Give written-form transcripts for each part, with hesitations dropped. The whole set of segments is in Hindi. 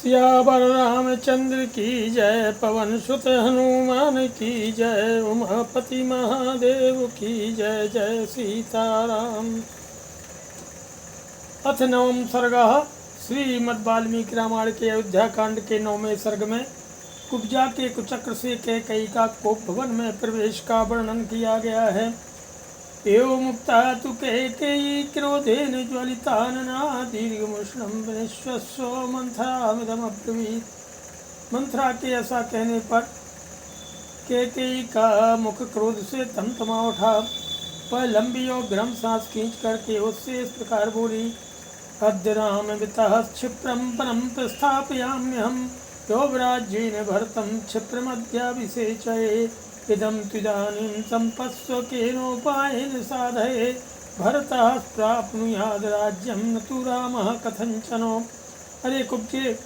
सियावर रामचंद्र की जय, पवन सुत हनुमान की जय, उमापति महादेव की जय। जय सीताराम। अथ नवम सर्गः। श्रीमद्वाल्मीकि रामायण के अयोध्या कांड के 9वें सर्ग में कुब्जा के कुचक्र से कैकेयी का कोप भवन में प्रवेश का वर्णन किया गया है। एवं मुक्ता तु कैकेयी क्रोधेन ज्वलितानना दीर्घमुष्णं विनिश्वस्व मंथरामिदमब्रवीत्। मंथरा के ऐसा कहने पर कैकेयी का मुख क्रोध से तमतमा उठा। वह लंबी और गरम सांस खींच करके उससे इस प्रकार बोली। अद्य रामवितः क्षिप्रं परं प्रस्थापयाम्यहं योगराज्येन भरतं क्षिप्रमद्याभिषेचये। इदं त्विदानीं सम्पस्व केनोपायेन साधये। भरतः प्राप्नुयाद राज्यं न तु रामः कथंचनो। अरे कुब्जे,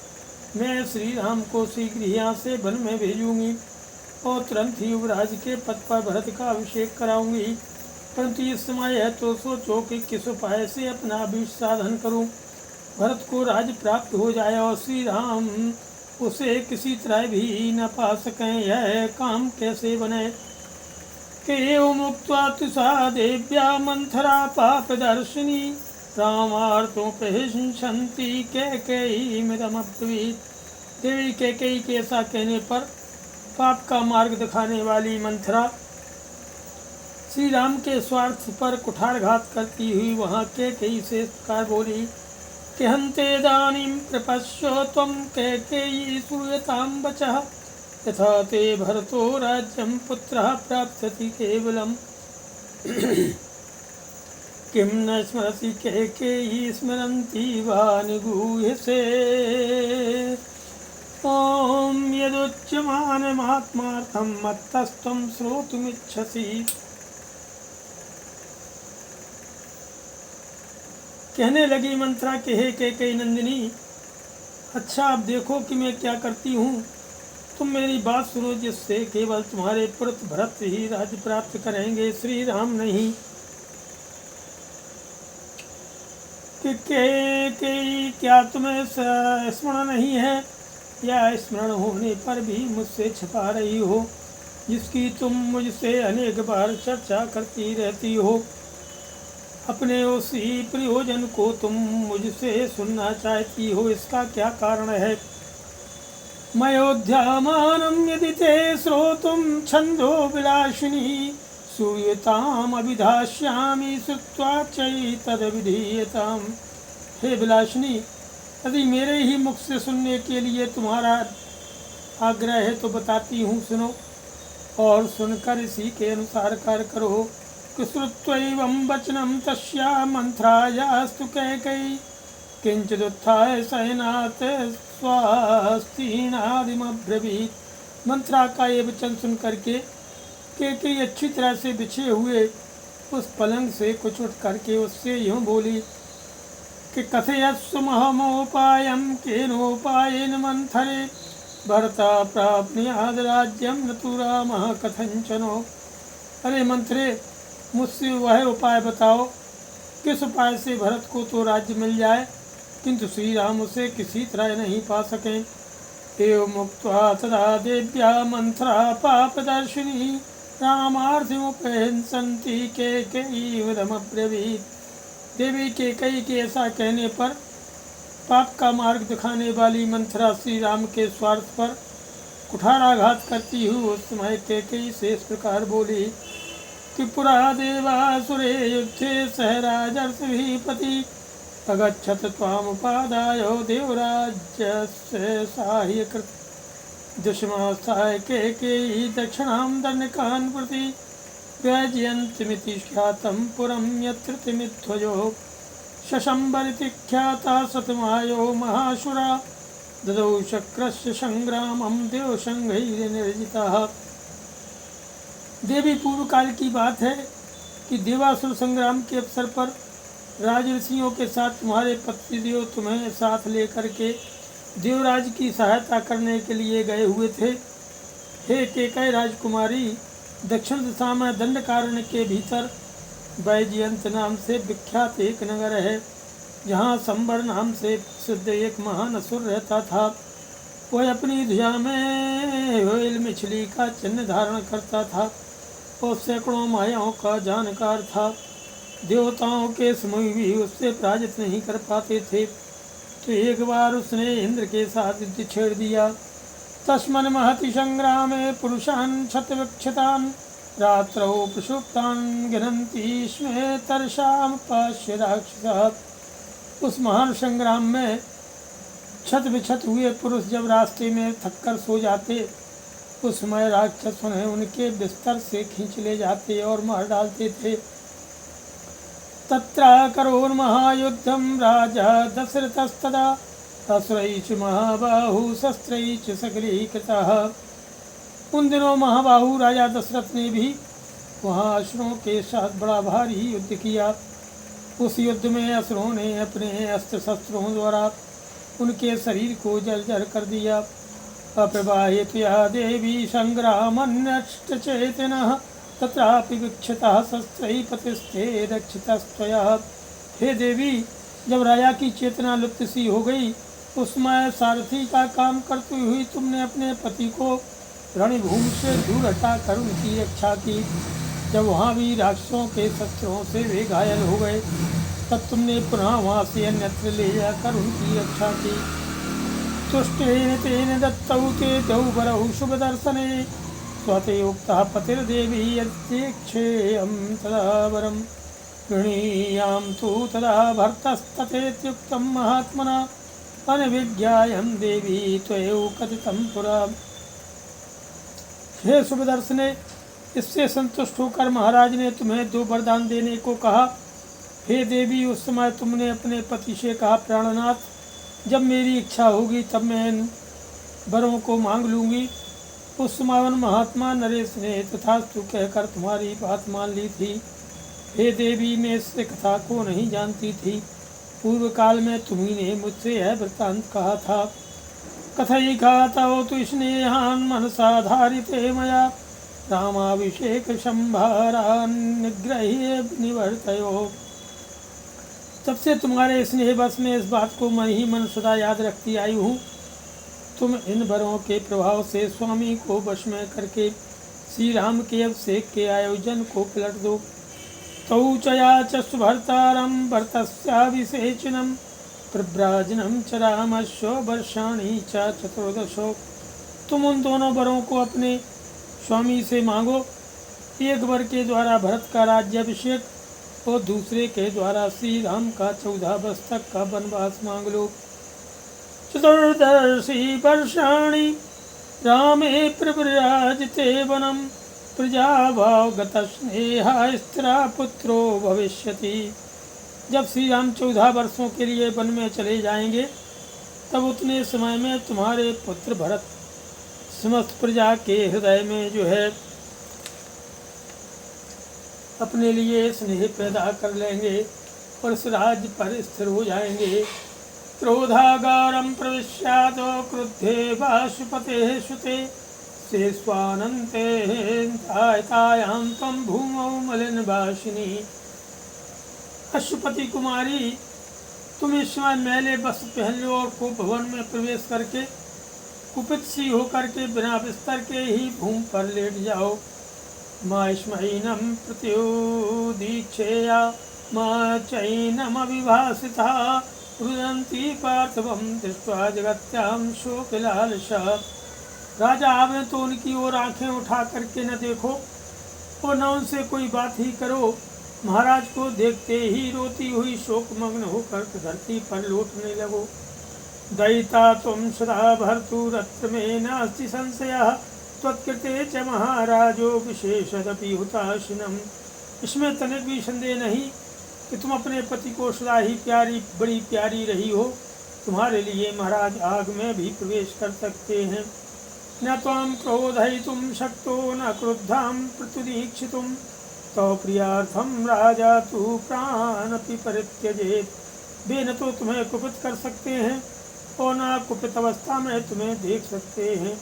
मैं श्री राम को शीघ्र ही यहाँ से वन में भेजूंगी और तुरंत ही युवराज के पद पर भरत का अभिषेक कराऊंगी। परंतु इस समय है तो सोचो कि किस उपाय से अपना अभिष साधन करूं, भरत को राज्य प्राप्त हो जाए और श्री राम उसे किसी तरह भी न पा सकें। यह काम कैसे बने। मुक्त्वा तुषा देव्या मंथरा पापदर्शिनी रामार्तोपहिंसन्ति कैकेयीमिदमब्रवीत्। देवी कैकेयी के ऐसा कहने पर पाप का मार्ग दिखाने वाली मंथरा श्री राम के स्वार्थ पर कुठारघात करती हुई वहाँ कैकेयी से इस प्रकार बोली कि हन्तेदानीं प्रपश्यो त्वं कैकेयी श्रूयतां वचः यथा ते भरतो राज्यं पुत्रः प्राप्स्यति केवलम्। किं न स्मरसि कैकेयी स्मरन्ती वा निगूह्यसे। ॐ यदुच्यमानमात्मार्थं मत्तस्त्वं श्रोतुमिच्छसि। कहने लगी मंत्रा के हे कैकेयी नंदिनी, अच्छा अब देखो कि मैं क्या करती हूँ। तुम मेरी बात सुनो, जिससे केवल तुम्हारे पुत्र भरत ही राज्य प्राप्त करेंगे, श्री राम नहीं। कि कैकेयी, क्या तुम्हें स्मरण नहीं है या स्मरण होने पर भी मुझसे छिपा रही हो, जिसकी तुम मुझसे अनेक बार चर्चा करती रहती हो। अपने उसी प्रयोजन को तुम मुझसे सुनना चाहती हो, इसका क्या कारण है। मयोध्यामानं यदि ते श्रोतुं छन्दो विलासिनी श्रूयताम् अभिधास्यामि श्रुत्वा चैतद्विधीयताम्। हे विलासिनी, यदि मेरे ही मुख से सुनने के लिए तुम्हारा आग्रह है तो बताती हूँ, सुनो और सुनकर इसी के अनुसार कार्य करो। श्रुत्वैवं वचनं तस्या मंथरायास्तु कैकेयी किंचिदुत्थाय शयनात् स्वास्तीनादिमब्रवीत्। मंथरा का ये वचन सुन करके कैकेयी अच्छी तरह से बिछे हुए उस पलंग से कुछ उठ करके उससे यूँ बोली कि कथयस्व महमोपायं केनोपायेन मंथरे भरता प्राप्नुयाद राज्यं न तु रामः कथंचनो। अरे मंथरे, मुझसे वह उपाय बताओ, किस उपाय से भरत को तो राज्य मिल जाए किंतु श्री राम उसे किसी तरह नहीं पा सकें। एवं मुक्त्वा तदा देव्या मंथरा पापदर्शिनी रामार्थिमुपहिंसन्ति कैकेयीमिदमब्रवीत्। देवी कैकेयी के ऐसा कहने पर पाप का मार्ग दिखाने वाली मंथरा श्री राम के स्वार्थ पर कुठाराघात करती हुई उस समय कैकेयी से इस प्रकार बोली कि पुरा देवासुरे युद्धे सह राजर्षिभिपति अगच्छत त्वामुपादाय देवराज्यस्य साह्यकृत दुष्मास्थाय कैकेयी दक्षिणां दण्डकान् प्रति व्यजयन्तीमिति ख्यातं पुरं यत्र तिमिध्वजो शशम्बरिति ख्याता सतमायो महाशुरा ददौ शक्रस्य संग्रामं देवसंघैर्निर्जितः। देवी पूर्व काल की बात है कि देवासुर संग्राम के अवसर पर राजऋषियों के साथ तुम्हारे पतिदेव तुम्हें साथ लेकर के देवराज की सहायता करने के लिए गए हुए थे। हे कैकेयी राजकुमारी, दक्षिण दिशा में दंडकारण्य के भीतर वैजयंत नाम से विख्यात एक नगर है। जहाँ संबर नाम से सिद्ध एक महान असुर रहता था। वह अपनी ध्वजा में व्हेल मछली का चिन्ह धारण करता था और सैकड़ों मायाओं का जानकार था। देवताओं के समूह भी उससे पराजित नहीं कर पाते थे। तो एक बार उसने इंद्र के साथ युद्ध छेड़ दिया। तस्मन महति संग्रामे पुरुषान् क्षतविक्षतान् रात्रौ प्रसुप्तान् गिनन्ति स्मे तरसाम पाश्य राक्षसः। उस महान संग्राम में क्षत विक्षत हुए पुरुष जब रास्ते में थककर सो जाते, उस समय राक्षस उन्हें उनके बिस्तर से खींच ले जाते और मार डालते थे। तत्राकरोन्महायुद्धं राजा दशरथस्तदा असुरैश्च महाबाहु शस्त्रैश्च सकलीकृतः। उन दिनों महाबाहु राजा दशरथ ने भी वहाँ असुरों के साथ बड़ा भारी युद्ध किया। उस युद्ध में असुरों ने अपने अस्त्र शस्त्रों द्वारा उनके शरीर को जर्जर कर दिया। अप्रवाहितया देवी संग्रामन्यष्टचेतनः तत्रापि विक्षतः शस्त्रैः पतिस्ते रक्षितस्त्वया। हे देवी, जब राजा की चेतना लुप्त सी हो गई, उस समय सारथी का काम करती हुई तुमने अपने पति को रणभूमि से दूर हटाकर उनकी रक्षा की। जब वहाँ भी राक्षसों के शस्त्रों से वे घायल हो गए, तब तुमने पुनः वहाँ से अन्यत्र ले जाकर उनकी रक्षा की। तुष्टेन तेन दत्तौ ते द्वौ वरौ शुभ दर्शने स्वते उक्तः पतिर्देवी यच्चेक्षेयं तदा वरं गृणीयां तु तदा भर्तस्तथेत्युक्तं महात्मना अनभिज्ञायं देवी त्वयैव कथितं पुरा। हे शुभ दर्शने, इससे संतुष्ट होकर महाराज ने तुम्हें 2 वरदान देने को कहा। हे देवी, उस समय तुमने अपने पति से कहा, प्राणनाथ, जब मेरी इच्छा होगी तब मैं इन वरों को मांग लूँगी। उस समय उन महात्मा नरेश ने तथास्तु कहकर तुम्हारी बात मान ली थी। हे देवी, मैं इस कथा को नहीं जानती थी। पूर्व काल में तुम्ही ने मुझसे यह वृत्तांत कहा था। कथयिका तव तु स्नेहान् मनसाधारिते मया रामाभिषेक संभारान् निग्रह्य निवर्तयो। तब से तुम्हारे स्नेह बस में इस बात को मैं ही मन सदा याद रखती आई हूँ। तुम इन वरों के प्रभाव से स्वामी को वश में करके श्री राम के अभिषेक के आयोजन को पलट दो। तौ चया चस्तु भर्तारं भर्तस्याभिषेचनं प्रव्राजनं च रामस्य वर्षाणि च चतुर्दशो। तुम उन दोनों वरों को अपने स्वामी से मांगो। एक वर के द्वारा भरत का राज्याभिषेक और दूसरे के द्वारा श्री राम का 14 वर्ष तक का वनवास मांग लो। चतुर्दशी वर्षाणि रामे प्रव्राजते वनम प्रजाभावगत स्नेहा स्त्रा पुत्रो भविष्यति। जब श्री राम 14 वर्षों के लिए वन में चले जाएंगे, तब उतने समय में तुम्हारे पुत्र भरत समस्त प्रजा के हृदय में जो है अपने लिए स्नेह पैदा कर लेंगे और इस राज्य पर स्थिर हो जाएंगे। क्रोधागारं प्रविश्यादो क्रुद्धे वाशुपते सुते से स्वानन्ते तायां त्वं भूमौ मलिनवासिनी। अश्वपति कुमारी, तुम इस समय मैले वस्त्र पहन लो और कुप भवन में प्रवेश करके कुपित सी होकर के बिना बिस्तर के ही भूमि पर लेट जाओ। माँ स्मैनम प्रत्योदीक्षेया माँ चैनमविभासिता रुदन्ती पार्थवं दृष्ट्वा जगत्यां शोकलालसा। राजा, आपने तो उनकी ओर आंखें उठा करके न देखो और न उनसे कोई बात ही करो। महाराज को देखते ही रोती हुई शोकमग्न होकर धरती पर लौटने लगो। दयिता तुम सदा भर्तुरत्र में नास्ति संशयः त्वत्कृते च महाराजो विशेषदपि हुताशिनम्। इसमें तनिक भी संदेह नहीं कि तुम अपने पति को सदा ही बड़ी प्यारी रही हो। तुम्हारे लिए महाराज आग में भी प्रवेश कर सकते हैं। न त्वां क्रोधयितुं शक्तो न क्रुद्धां प्रत्युदीक्षितुं तव प्रियार्थं राजा तु प्राणपि परित्यजेत्। वे न तो तुम्हें कुपित कर सकते हैं और न कुपित अवस्था में तुम्हें देख सकते हैं।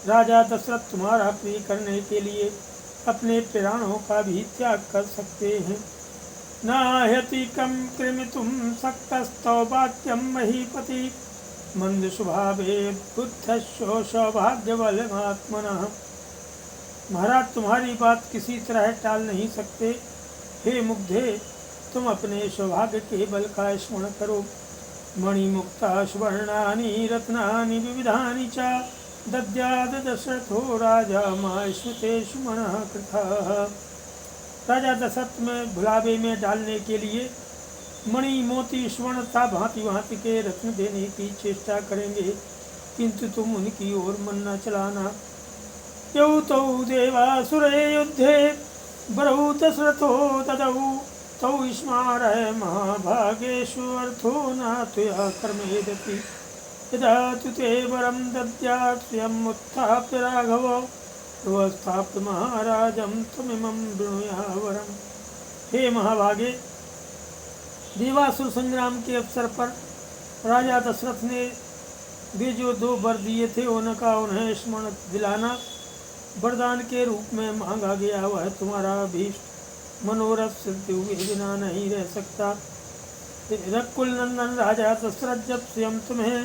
राजा दशरथ तुम्हारा प्रिय करने के लिए अपने प्राणों का भी त्याग कर सकते हैं। नाह्यति कं कृमितुं सक्तस्तव वाक्यं महीपति मंद स्वभावे बुद्धस्यो सौभाग्यबलमात्मनः। महाराज, तुम्हारी बात किसी तरह टाल नहीं सकते। हे मुग्धे, तुम अपने सौभाग्य के बल का स्मरण करो। मणिमुक्ता सुवर्णानि रत्नानि विविधानि च दद्याद दशरथो राजा माश्रुतेषु मनः कृतः। राजा दशरथ में भुलावे में डालने के लिए मणि मोती स्वर्ण तथा भांति भांति के रत्न देने की चेष्टा करेंगे, किंतु तुम उनकी ओर मन न चलाना। यौ तौ देवासुरे युद्धे बरहु दशरथो ददौ तौ स्मारय महाभागेषु अर्थो न त्वया कर्मेदपि यदा तु ते वरं दद्यात् स्वयम् उत्थाप्य राघव स्थाप्य महाराजं त्वमिमं वृणुया वरम्। हे महाभागे, देवासुर संग्राम के अवसर पर राजा दशरथ ने वे जो 2 वर दिए थे उनका उन्हें स्मरण दिलाना वरदान के रूप में मांगा गया। वह तुम्हारा अभीष्ट मनोरथ सिद्ध हुए बिना नहीं रह सकता। रकुल नंदन राजा दशरथ जब स्वयं तुम्हें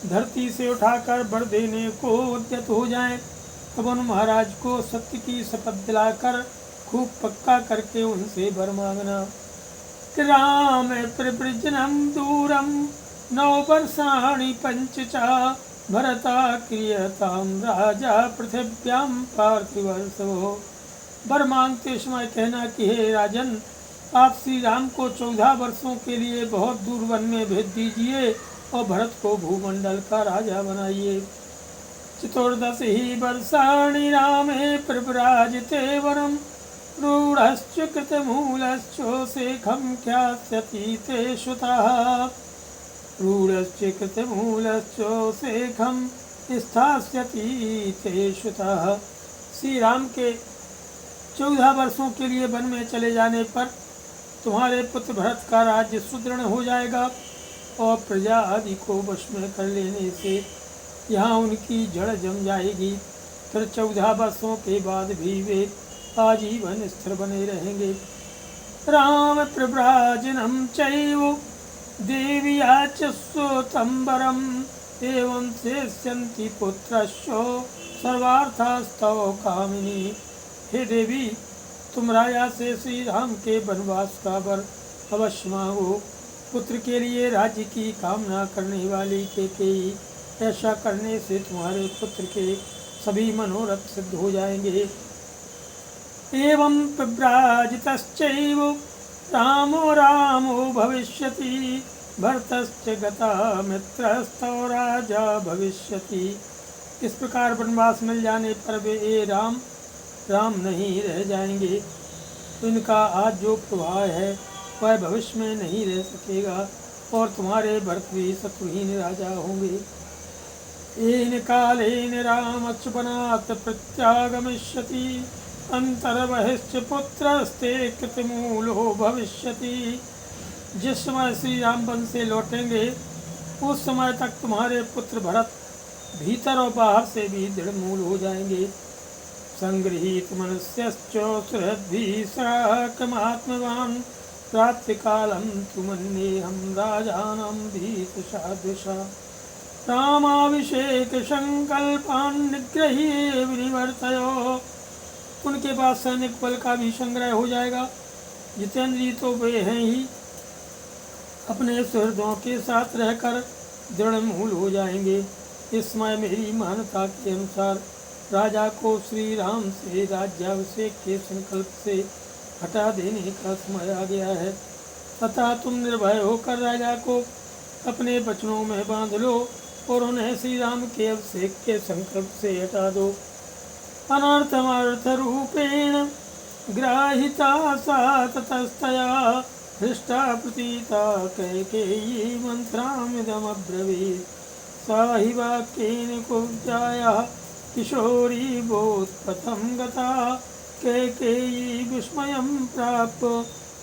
धरती से उठाकर वर देने को उद्यत हो जाए, तब उन महाराज को सत्य की शपथ दिलाकर खूब पक्का करके उनसे वर मांगना। राम प्रवृजनम दूरम 9 वर्षाणि पंच च भरता क्रियताम राजा पृथिव्यां पार्थिवर्षभो। वर मांगते समय कहना कि हे राजन, आप श्री राम को 14 वर्षों के लिए बहुत दूर वन में भेज दीजिए और भरत को भूमंडल का राजा बनाइए। 14 ही वर्षाणि रामे प्रव्राजिते वरम रूढ़श्च कृतमूलश्चोषेखं ख्यास्यति ते श्रुतः। रूढ़श्च कृतमूलश्चोषेखं स्थास्यति ते श्रुतः। श्री राम के 14 वर्षों के लिए वन में चले जाने पर तुम्हारे पुत्र भरत का राज्य सुदृढ़ हो जाएगा और प्रजा आदि को वश में कर लेने से यहाँ उनकी जड़ जम जाएगी। फिर 14 वर्षों के बाद भी वे आजीवन स्थिर बने रहेंगे। राम प्रव्राजनम चैव देव्या च स्वतंबरम एवं शेष्यन्ति पुत्रस्यो सर्वार्थास्तव कामिनी। हे देवी, तुम राजा से श्री राम के वनवास का वर अवश्य मांगो। पुत्र के लिए राज्य की कामना करने वाली केकई, ऐसा करने से तुम्हारे पुत्र के सभी मनोरथ सिद्ध हो जाएंगे। एवं प्रव्राजितश्चैव रामो रामो भविष्यति भरतश्च गता मित्रस्तव राजा भविष्यति। इस प्रकार वनवास मिल जाने पर वे राम राम नहीं रह जाएंगे। इनका आज जो प्रभाव है वह भविष्य में नहीं रह सकेगा और तुम्हारे भरत भी शत्रुहीन राजा होंगे। येन कालेन रामच्युपनात् प्रत्यागमिष्यति अंतर्बहिश्च पुत्रस्ते कृतमूलो भविष्यति। जिस समय श्री राम वन से लौटेंगे उस समय तक तुम्हारे पुत्र भरत भीतर और बाहर से भी दृढ़मूल हो जाएंगे। संगृहीत मनुष्यश्चोसुरद्भिः साकमात्मवान् प्राप्तिकालं तु मन्येऽहं राजानां भीतसादृशा। रामाभिषेक संकल्पान् निग्रह्य विनिवर्तयो। उनके बाद सैनिक बल का भी संग्रह हो जाएगा। जितेंद्रिय तो वे हैं ही, अपने सुहृदों के साथ रहकर दृढ़ मूल हो जाएंगे। इस समय मेरी मान्यता के अनुसार राजा को श्री राम से राज्याभिषेक के संकल्प से हटा देने का समय आ गया है। अतः तुम निर्भय होकर राजा को अपने वचनों में बांध लो और उन्हें श्री राम के अभिषेक के संकल्प से हटा दो। अनर्थमर्थ रूपेण ग्राहिता सा ततस्तया हृष्टा प्रतीता कैकेयी मंत्रामिदमब्रवीत्। सा हि वाक्येन कुब्जायाः किशोरी बोधपथं गता कैकेयी विस्मयं प्राप्य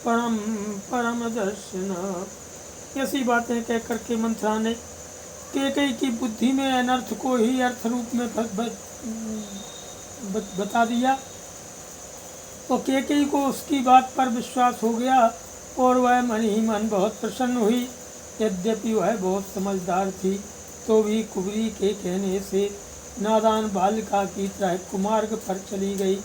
परम दर्शन। ऐसी बातें कह करके मंत्रा ने कैकेयी की बुद्धि में अनर्थ को ही अर्थ रूप में बता दिया और कैकेयी को उसकी बात पर विश्वास हो गया और वह मन ही मन बहुत प्रसन्न हुई। यद्यपि वह बहुत समझदार थी तो भी कुबरी के कहने से नादान बालिका की तरह कुमार्ग पर चली गई,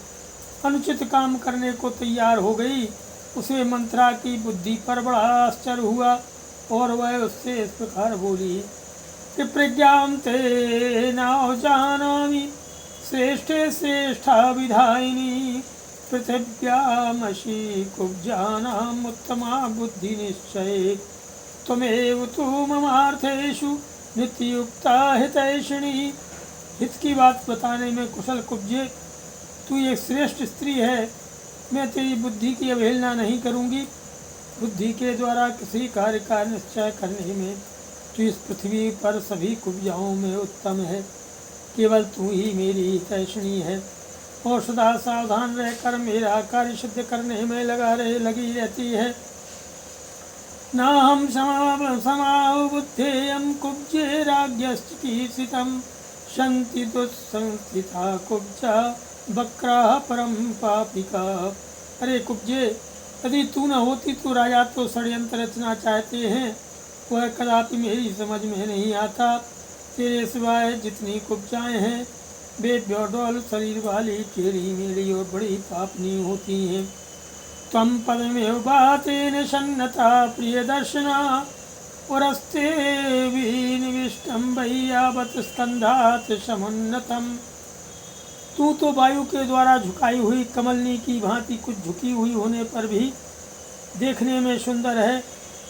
अनुचित काम करने को तैयार हो गई। उसे मंत्रा की बुद्धि पर बड़ा आश्चर्य हुआ और वह उससे इस प्रकार बोली कि प्रज्ञां ते नावजानामि श्रेष्ठे श्रेष्ठा विधायिनी पृथिव्यामशी कुब्जानाम् उत्तमा बुद्धि निश्चये त्वमेव तु ममार्थेषु नित्ययुक्ता हितैषिणी। हित की बात बताने में कुशल कुब्जे, तू एक श्रेष्ठ स्त्री है। मैं तेरी बुद्धि की अवहेलना नहीं करूँगी। बुद्धि के द्वारा किसी कार्य का निश्चय करने में तू इस पृथ्वी पर सभी कुब्जाओं में उत्तम है। केवल तू ही मेरी हितैषिणी है और सदा सावधान रहकर मेरा कार्य सिद्ध करने में लगी रहती है। ना हम समाबुद्धेयं कुब्जे राज्ञश्चिकीर्षितं शन्ति दुस्संस्थिता कुब्जा बक्रा परम पापिका। अरे कुब्जे, यदि तू न होती तो राजा तो षड्यंत्र रचना चाहते हैं, वह कदापि मेरी समझ में नहीं आता। तेरे सिवाय जितनी कुब्जाएँ हैं वे बेडौल शरीर वाली, टेढ़ी मेढ़ी और बड़ी पापनी होती हैं। त्वं पदमेव बातेन सन्नता प्रिय दर्शना उरस्ते विनिविष्टं वैयावत स्कंधात् समुन्नतम्। तू तो वायु के द्वारा झुकाई हुई कमलनी की भांति कुछ झुकी हुई होने पर भी देखने में सुंदर है।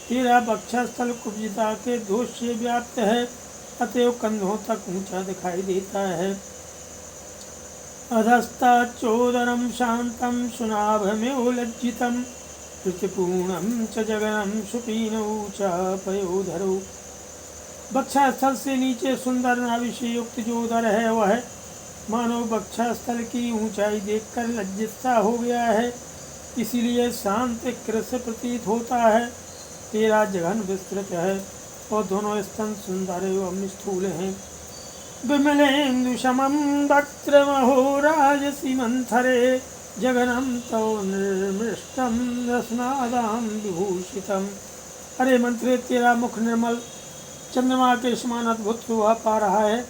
तेरा वक्षस्थल कुब्जिता के दोष से व्याप्त है, अतएव कंधों तक ऊंचा दिखाई देता है। अधस्ताच्चोदरं शान्तं सुनाभमेव लज्जितं प्रतिपूर्णं च जगनं सुपीनौ च पयोधरौ। वक्षस्थल से नीचे सुंदर नाभि से युक्त जो उदर है वह मानो वक्षस्थल की ऊंचाई देखकर लज्जित सा हो गया है, इसीलिए शांत कृष्ण प्रतीत होता है। तेरा जघन विस्तृत है और दोनों स्तन सुंदर एवं स्थूल हैं। विमलेन्दुशमं वक्त्रमहोराजसी मंथरे जगनं तव निर्मृष्टं रसनादां विभूषितम्। अरे मंत्रे, तेरा मुख निर्मल चंद्रमा के समान अद्भुत शोभा पा रहा है।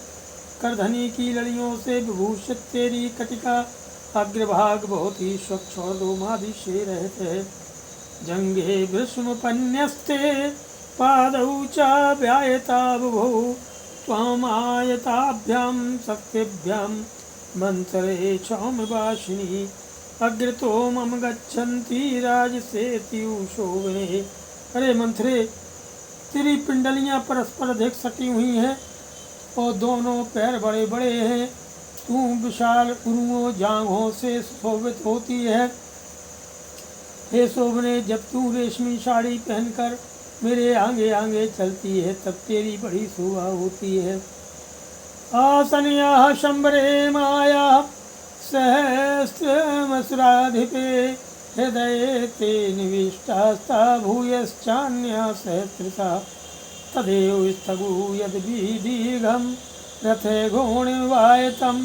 करधनी की लड़ियों से विभूषित तेरी कटिका अग्रभाग बहुत ही स्वच्छ और रोमादि से रहते हैं। जंगे विष्णुपन्यस्ते पादौ च व्यायता बुभौ त्वामायताभ्यां शक्तिभ्यां मंतरे क्षौमवासिनी अग्रतो मम गच्छन्ति राजसेति शोभने। अरे मंथरे, तेरी पिंडलियां परस्पर अधिक सटी हुई हैं और दोनों पैर बड़े बड़े हैं। तू विशाल उरुओं जांघों से शोभित होती है। हे शोभने, जब तू रेशमी साड़ी पहनकर मेरे आगे आगे चलती है तब तेरी बड़ी शोभा होती है। आसनया शंबरे माया सहस्रमसुराधिपे हृदये ते निविष्टास्ता भूयश्चान्या सहस्रता तदेव स्थगु यद्दीर्घं रथे घोणवायतं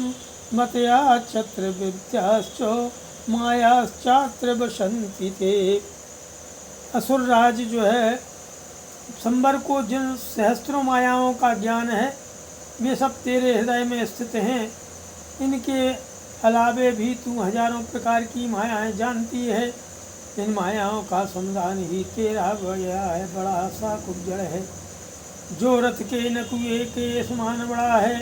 मतया छत्र विद्याश्च मायाश्चात्र बसन्ति ते। असुरराज जो है, संबर को जिन सहस्त्रों मायाओं का ज्ञान है वे सब तेरे हृदय में स्थित हैं। इनके अलावे भी तू हजारों प्रकार की मायाएं जानती है। इन मायाओं का संधान ही तेरा गया है, बड़ा सा कुब्जड़ है जो रथ के नकुए के समान बड़ा है।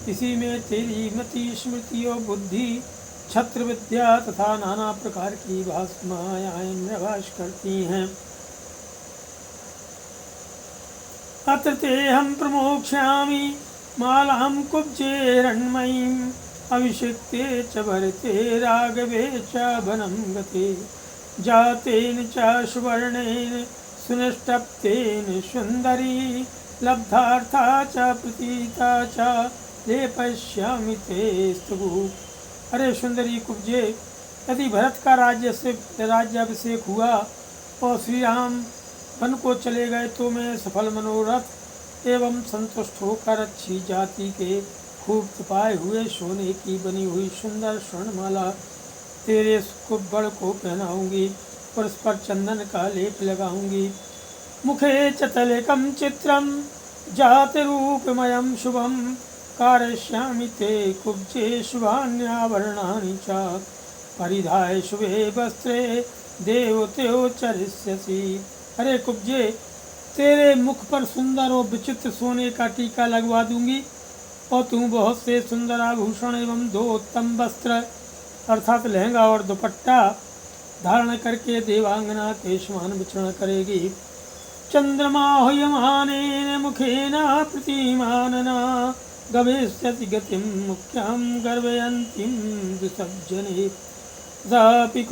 इसी में तेरी मति, स्मृति और बुद्धि, छत्र विद्या तथा नाना प्रकार की भाषमायाएं निवास करती हैं। अत्र ते हम प्रमोक्ष्यामि मालां कुब्जेरण्मयीं अभिषिक्ते च भरते राघवे च वनं गते जातेन च सुवर्णेन सुनिष्टप्तेन सुंदरी लब्धार्था च प्रतीता च लेपयिष्यामि ते स्तुः। अरे सुंदरी कुब्जे, यदि भरत का राज्याभिषेक हुआ और श्री राम वन को चले गए तो मैं सफल मनोरथ एवं संतुष्ट होकर अच्छी जाति के खूब तपाए हुए सोने की बनी हुई सुंदर स्वर्णमाला तेरे कुब्बड़ को पहनाऊंगी। और उस पर चंदन का लेप लगाऊंगी। मुखे चतलेकम चित्रम जाति रूपमयम शुभम कारयिष्यामि ते कुब्जे शुभान्याभरणानि च परिधाय शुभे वस्त्रे देवतेश्यसी। अरे कुब्जे, तेरे मुख पर सुंदर और विचित्र सोने का टीका लगवा दूंगी और तू बहुत से सुंदर आभूषण एवं 2 उत्तम वस्त्र अर्थात लहंगा और दुपट्टा धारण करके देवांगना के समान विचरण करेगी। चंद्रमा हुयमानेन मुखेन प्रतिमानना गवेष्यति गतिम मुख्यम गर्वयन्तीं द्विसज्जने दापि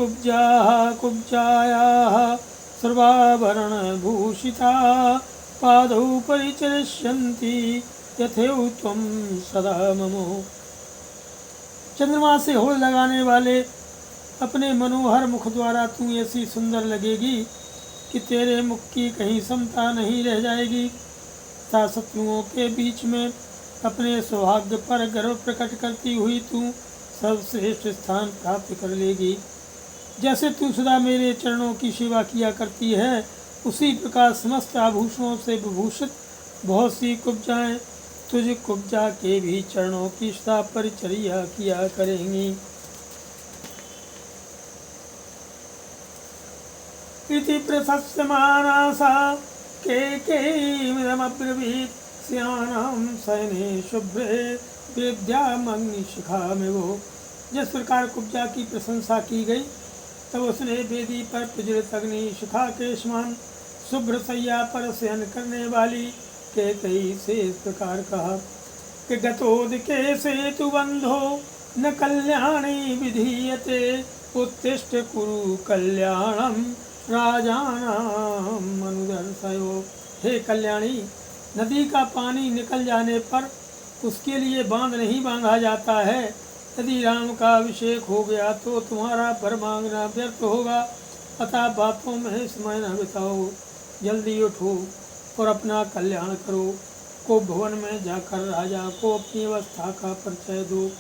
कुब्जायाः सर्वाभरणभूषिता पादौ परिचरिष्यन्ति यथेव त्वं सदा ममो। चंद्रमा से होड़ लगाने वाले अपने मनोहर मुख द्वारा तू ऐसी सुंदर लगेगी कि तेरे मुख की कहीं समता नहीं रह जाएगी तथा शत्रुओं के बीच में अपने सौभाग्य पर गर्व प्रकट करती हुई तू सर्वश्रेष्ठ स्थान प्राप्त कर लेगी। जैसे तू सदा मेरे चरणों की सेवा किया करती है उसी प्रकार समस्त आभूषणों से विभूषित बहुत सी कुब्जाएं तुझ कुब्जा के भी चरणों की सदा परिचर्या किया करेंगी। इति प्रशस्यमाना सा केकेयमिदमब्रवीत् स्यानां शयने शुभ्रे वेद्यामग्निशिखामिवो। जिस प्रकार कुब्जा की प्रशंसा की गई तब उसने वेदी पर प्रज्वलित अग्नि शिखा के समान शुभ्र सैया पर शयन करने वाली केकई से इस प्रकार कहा कि गतोदिके सेतु बंधो न कल्याणी विधीयते उत्तिष्ठ कुरु कल्याणम राजानाम अनुदर्शयो। हे कल्याणी, नदी का पानी निकल जाने पर उसके लिए बांध नहीं बांधा जाता है। यदि राम का अभिषेक हो गया तो तुम्हारा वर मांगना व्यर्थ होगा। अतः बातों में समय न बिताओ, जल्दी उठो और अपना कल्याण करो। को भवन में जाकर राजा को अपनी अवस्था का परिचय दो।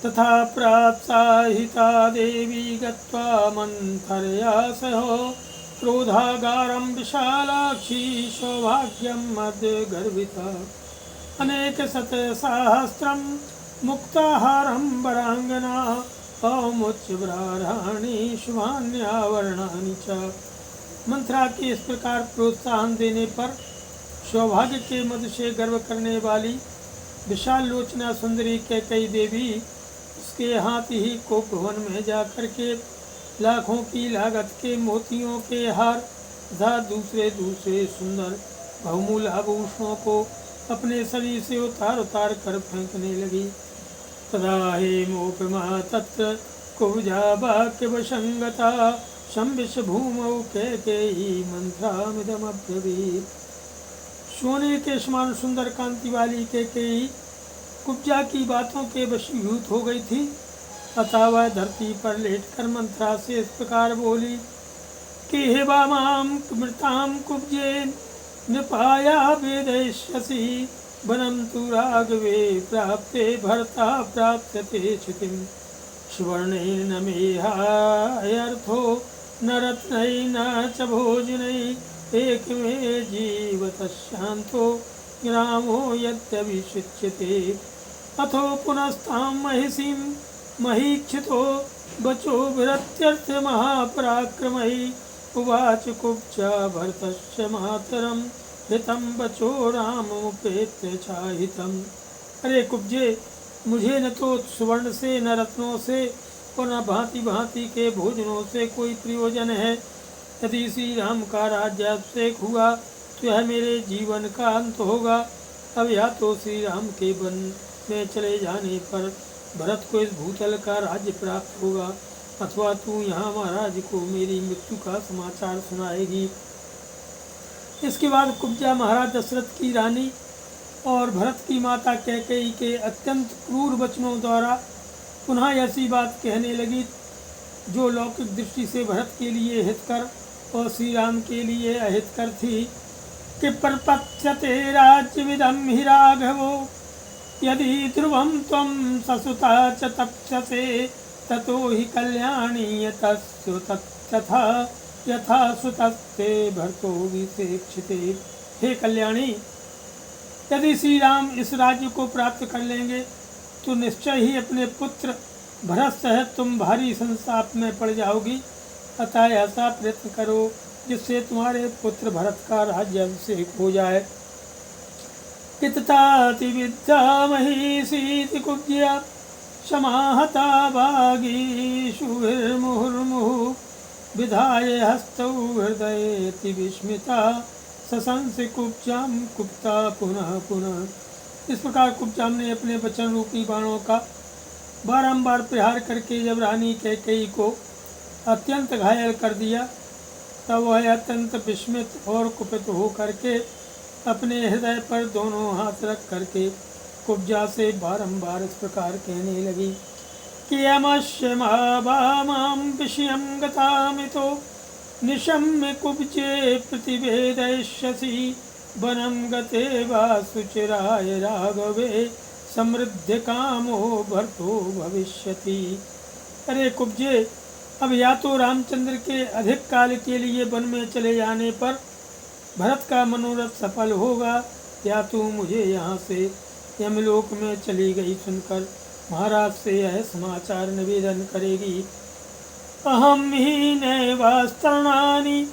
तथा प्रोत्साहिता देवी गत्वा मंथरया सहो क्रोधागारं विशालाक्षी सौभाग्यं मद्य गर्विता अनेक शतसहस्रं मुक्ताहारं वरांगना औमुच्यव्राराणि शुभान्यावरणानि च। मंथरा के इस प्रकार प्रोत्साहन देने पर सौभाग्य के मद से गर्व करने वाली विशाल लोचना सुंदरी कैकेयी देवी उसके हाथ ही को भवन में जाकर के लाखों की लागत के मोतियों के हार तथा दूसरे दूसरे सुंदर बहुमूल्य आभूषणों को अपने शरीर से उतार उतार कर फेंकने लगी। तदा हेमोपमा तत्र कुब्जा वाक्य वशंगता संविश भूमौ कैकेयी मंथरामिदमब्रवीत्। सोने के समान सुंदर कांति वाली कैकेयी कुब्जा की बातों के वशीभूत हो गई थी। अतः वह धरती पर लेटकर मंथरा से इस प्रकार बोली कि हे वामां मृतां कुब्जे नृपाया वेदयिष्यसि वनं तु राघवे प्राप्ते भर्ता प्राप्यते क्षितिं सुवर्णेन मेहायर्थो न रत्नैः न च भोजनैः एकमे जीवतः शान्तो ग्रामो यद्यभिषिच्यते अथो पुनस्तां महिषीं महीक्षितो बचो विरत्यर्थ महापराक्रमैः उवाच कुब्जा भरतस्य मातरं हितं बचो राममुपेत्य चाहितम्। अरे कुब्जे, मुझे न तो सुवर्ण से न रत्नों से और न भांति भांति के भोजनों से कोई प्रयोजन है। यदि श्री राम का राज्याभिषेक हुआ तो यह मेरे जीवन का अंत होगा। अब या तो श्री राम के वन में चले जाने पर भरत को इस भूतल का राज्य प्राप्त होगा अथवा तू यहाँ महाराज को मेरी मृत्यु का समाचार सुनाएगी। इसके बाद कुब्जा महाराज दशरथ की रानी और भरत की माता कैकेयी के अत्यंत क्रूर वचनों द्वारा पुनः ऐसी बात कहने लगी जो लौकिक दृष्टि से भरत के लिए हितकर और श्री राम के लिए अहितकर थी कि प्रपच्यते राज्यविदं हि राघवो यदि ध्रुवं त्वं ससुता च तप्स्यसे ततो हि कल्याणी यतस्सु तथा यथा सुतस्ते भरतो विसेक्षिते। हे कल्याणी, यदि श्री राम इस राज्य को प्राप्त कर लेंगे तो निश्चय ही अपने पुत्र भरत सहित तुम भारी संताप में पड़ जाओगी। अतः ऐसा प्रयत्न करो जिससे तुम्हारे पुत्र भरत का राज्य अभिषेक हो जाए। पितताति विद्यामही सीति कुब्जिया समाहता भागीषु विर्मुहुर्मुहुः विधाय हस्तौ हृदयेति विस्मिता सशंस कुब्जाम कुप्ता पुनः पुनः। इस प्रकार कुब्जाम ने अपने वचन रूपी बाणों का बारंबार प्रहार करके जब रानी कैकेयी को अत्यंत घायल कर दिया, तब वह अत्यंत विस्मित और कुपित हो करके अपने हृदय पर दोनों हाथ रख करके कुब्जा से बारंबार इस प्रकार कहने लगी कि अमश्य मां विषयं गतामितो निशम्य कुब्जे प्रतिवेदयिष्यसि वनं गते वा सुचिराय राघवे समृद्ध कामो भरतो भविष्यति। अरे कुब्जे, अब या तो रामचंद्र के अधिक काल के लिए वन में चले जाने पर भरत का मनोरथ सफल होगा, या तो मुझे यहाँ से यमलोक में चली गई सुनकर महाराज से यह समाचार निवेदन करेगी। अहम ही नैवास्तरणानि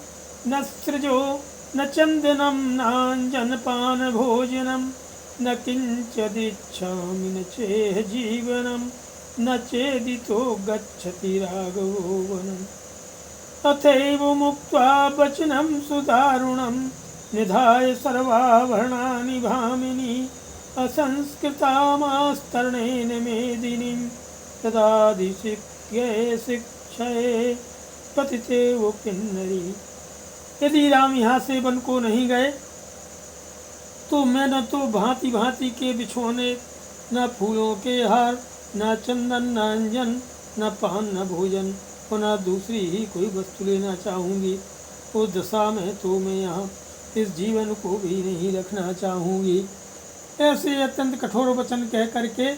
न सृजो न चंदनम नांजनपान भोजनम न किंचिदिच्छामि न चेह जीवनम न चेदितो गच्छति राघवो वनम्। अथैव मुक्त्वा वचनं सुदारुणं निधाय सर्वाभरणानि भामिनी असंस्कृतामास्तरणेन मेदिनीं तदाधिशिक्ष्ये शिक्षये पतिते वो किन्नरी। यदि राम यहाँ से वन को नहीं गए तो मैं न तो भांति भांति के बिछोने, न फूलों के हार, न चंदन, न अंजन, न पान, न भोजन और न दूसरी ही कोई वस्तु लेना चाहूँगी। उस दशा में तो मैं यहाँ इस जीवन को भी नहीं रखना चाहूँगी। ऐसे अत्यंत कठोर वचन कह करके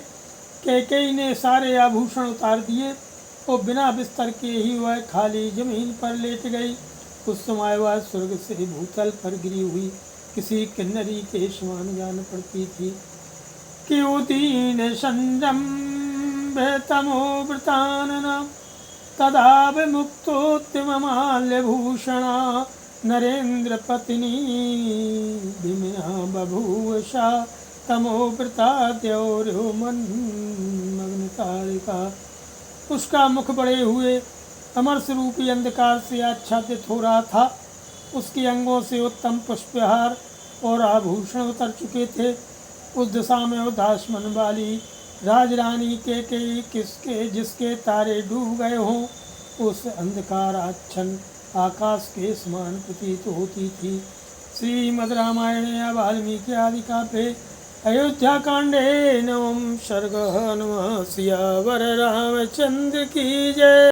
कैकेयी ने सारे आभूषण उतार दिए और बिना बिस्तर के ही वह खाली जमीन पर लेट गई। उस समय वह स्वर्ग से भूतल पर गिरी हुई किसी किन्नरी के समान जान पड़ती थी। कि उदीन संजम तमो वृतानना तदा विमुक्तोत्तममाल्यभूषणा नरेंद्र पत्नी विमिना बभूवशा तमोवृता द्यौर्योमन्मग्नतारिका। उसका मुख बड़े हुए अमर स्वरूपी अंधकार से आच्छादित हो रहा था। उसके अंगों से उत्तम पुष्पहार और आभूषण उतर चुके थे। उस दिशा में उदास मन वाली राजरानी कैकेयी जिसके तारे डूब गए हों उस अंधकाराच्छन्न आकाश के समान प्रतीत होती थी। श्रीमद् रामायणे वाल्मीकि आदि काव्ये अयोध्या कांडे नवम सर्ग। नमः सियावर रामचंद्र की जय।